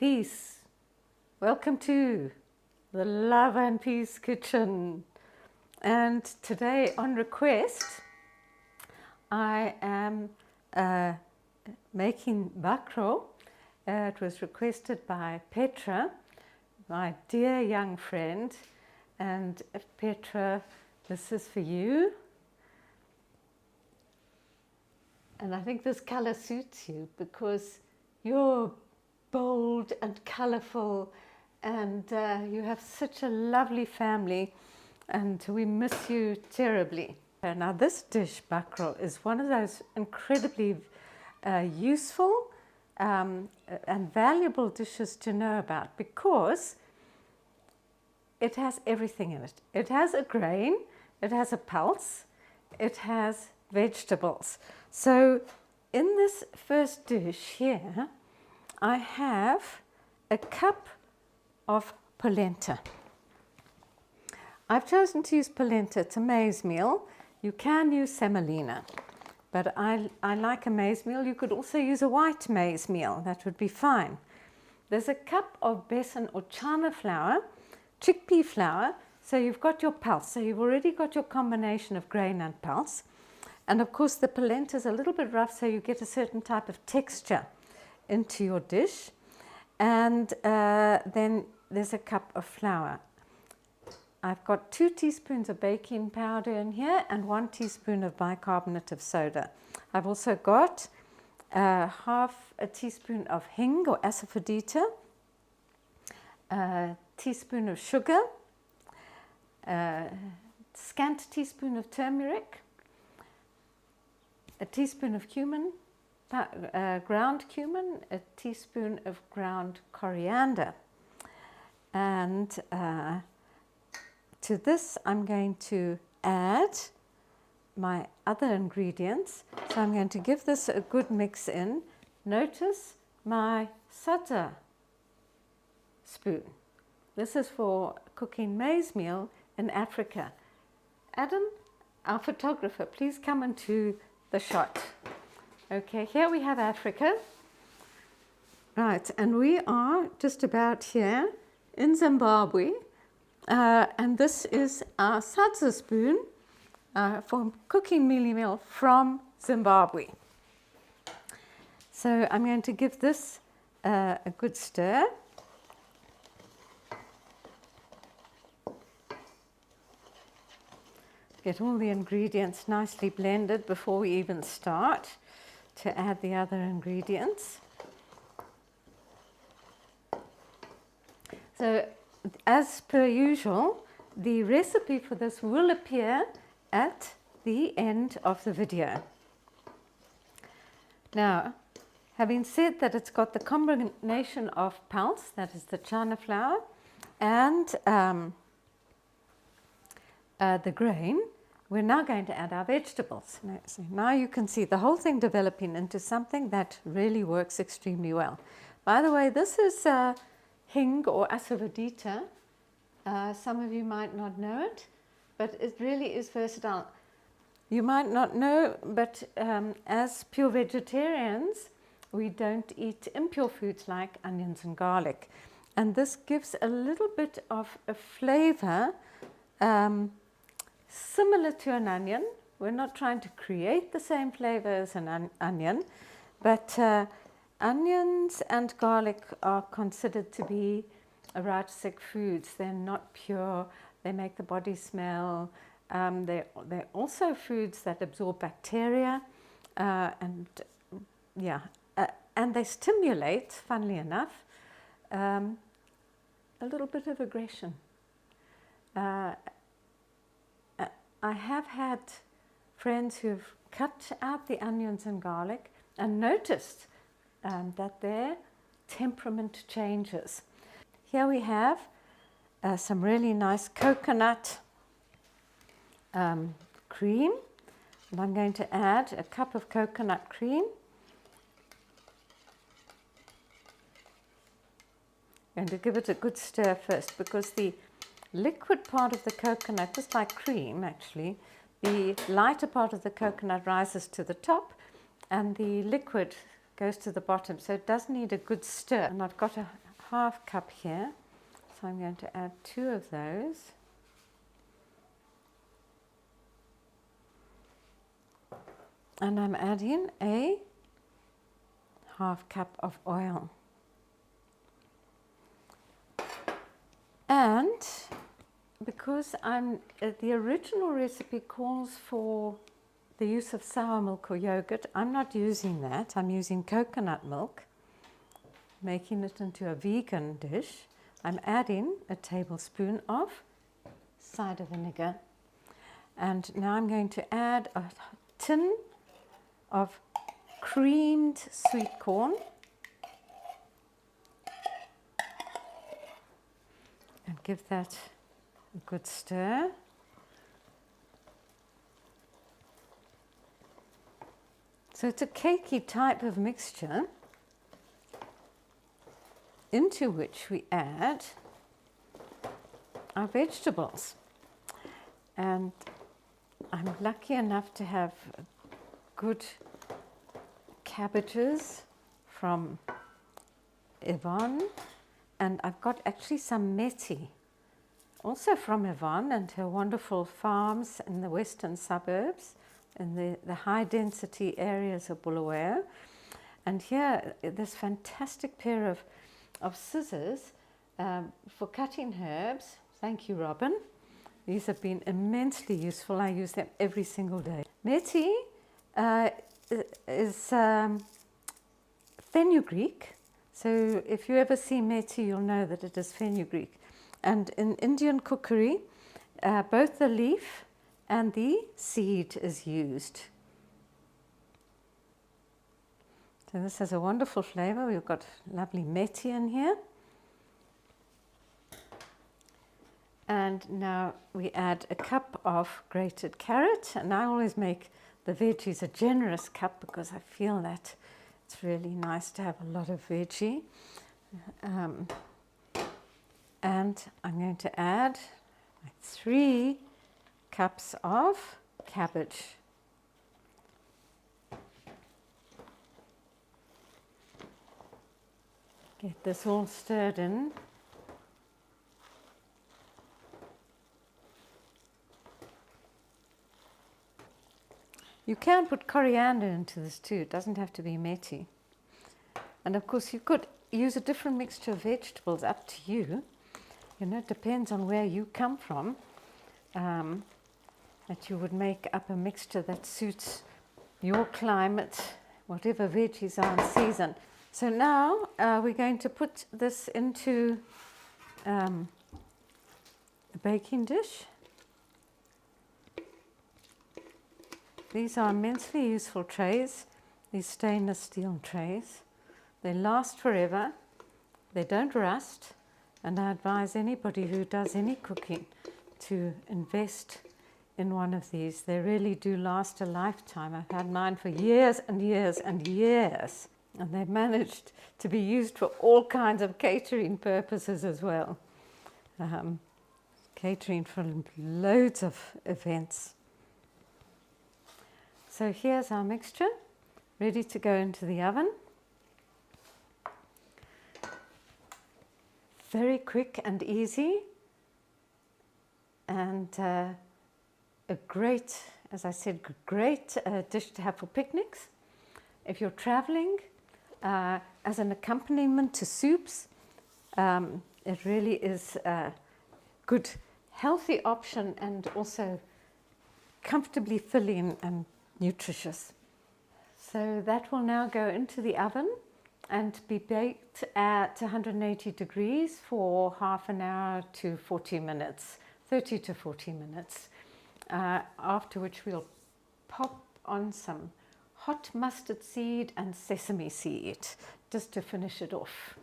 Peace. Welcome to the Love and Peace Kitchen. And today, on request, I am making bakro. It was requested by Petra, my dear young friend. And Petra, this is for you. And I think this color suits you because you're bold and colorful, and you have such a lovely family, and we miss you terribly. Now this dish, bakro, is one of those incredibly useful and valuable dishes to know about because it has everything in it. It has a grain, it has a pulse, it has vegetables. So in this first dish here, I have a cup of polenta. I've chosen to use polenta. It's a maize meal. You can use semolina, but I like a maize meal. You could also use a white maize meal. That would be fine. There's a cup of besan or chana flour, chickpea flour. So you've got your pulse. So you've already got your combination of grain and pulse. And of course the polenta is a little bit rough, so you get a certain type of texture into your dish. And then there's a cup of flour. I've got 2 teaspoons of baking powder in here and 1 teaspoon of bicarbonate of soda. I've also got half a teaspoon of hingh or asafoetida, a teaspoon of sugar, a scant teaspoon of turmeric, a teaspoon of cumin, ground cumin, a teaspoon of ground coriander. And to this I'm going to add my other ingredients. So I'm going to give this a good mix in. Notice my Sauces spoon. This is for cooking maize meal in Africa. Adam, our photographer, please come into the shot. Okay, here we have Africa. Right, and we are just about here in Zimbabwe. And this is our Sauces spoon for cooking mealie meal from Zimbabwe. So I'm going to give this a good stir. Get all the ingredients nicely blended before we even start to add the other ingredients. So as per usual, the recipe for this will appear at the end of the video. Now, having said that it's got the combination of pulse, that is the chana flour, and the grain, we're now going to add our vegetables. So now you can see the whole thing developing into something that really works extremely well. By the way, this is hingh or asafoetida. Some of you might not know it, but it really is versatile. You might not know, but as pure vegetarians, we don't eat impure foods like onions and garlic. And this gives a little bit of a flavor similar to an onion. We're not trying to create the same flavor as an onion, but onions and garlic are considered to be aromatic foods. They're not pure. They make the body smell. They're also foods that absorb bacteria, and they stimulate, funnily enough, a little bit of aggression. I have had friends who've cut out the onions and garlic and noticed that their temperament changes. Here we have some really nice coconut cream, and I'm going to add a cup of coconut cream. I'm going to give it a good stir first because the liquid part of the coconut, just like cream actually, the lighter part of the coconut rises to the top and the liquid goes to the bottom, so it does need a good stir. And I've got a half cup here, so I'm going to add 2 of those. And I'm adding a half cup of oil. And because the original recipe calls for the use of sour milk or yogurt, I'm not using that. I'm using coconut milk, making it into a vegan dish. I'm adding a tablespoon of cider vinegar. And now I'm going to add a tin of creamed sweet corn. And give that a good stir. So it's a cakey type of mixture into which we add our vegetables. And I'm lucky enough to have good cabbages from Yvonne, and I've got actually some meti also from Yvonne and her wonderful farms in the western suburbs, in the high density areas of Bulawayo. And here, this fantastic pair of scissors for cutting herbs. Thank you, Robin. These have been immensely useful. I use them every single day. Meti is fenugreek. So if you ever see meti, you'll know that it is fenugreek. And in Indian cookery, both the leaf and the seed is used. So this has a wonderful flavor. We've got lovely meti in here. And now we add a cup of grated carrot. And I always make the veggies a generous cup because I feel that it's really nice to have a lot of veggie. And I'm going to add 3 cups of cabbage. Get this all stirred in. You can put coriander into this too. It doesn't have to be meti. And of course you could use a different mixture of vegetables, up to you. You know, it depends on where you come from, that you would make up a mixture that suits your climate, whatever veggies are in season. So now we're going to put this into a baking dish. These are immensely useful trays, these stainless steel trays. They last forever, they don't rust, and I advise anybody who does any cooking to invest in one of these. They really do last a lifetime. I've had mine for years and years and years, and they've managed to be used for all kinds of catering purposes as well. Catering for loads of events. So here's our mixture, ready to go into the oven. Very quick and easy, and a great, as I said, great dish to have for picnics. If you're traveling, as an accompaniment to soups, it really is a good, healthy option, and also comfortably filling and nutritious. So that will now go into the oven and be baked at 180 degrees for half an hour to 40 minutes, 30 to 40 minutes, after which we'll pop on some hot mustard seed and sesame seed just to finish it off.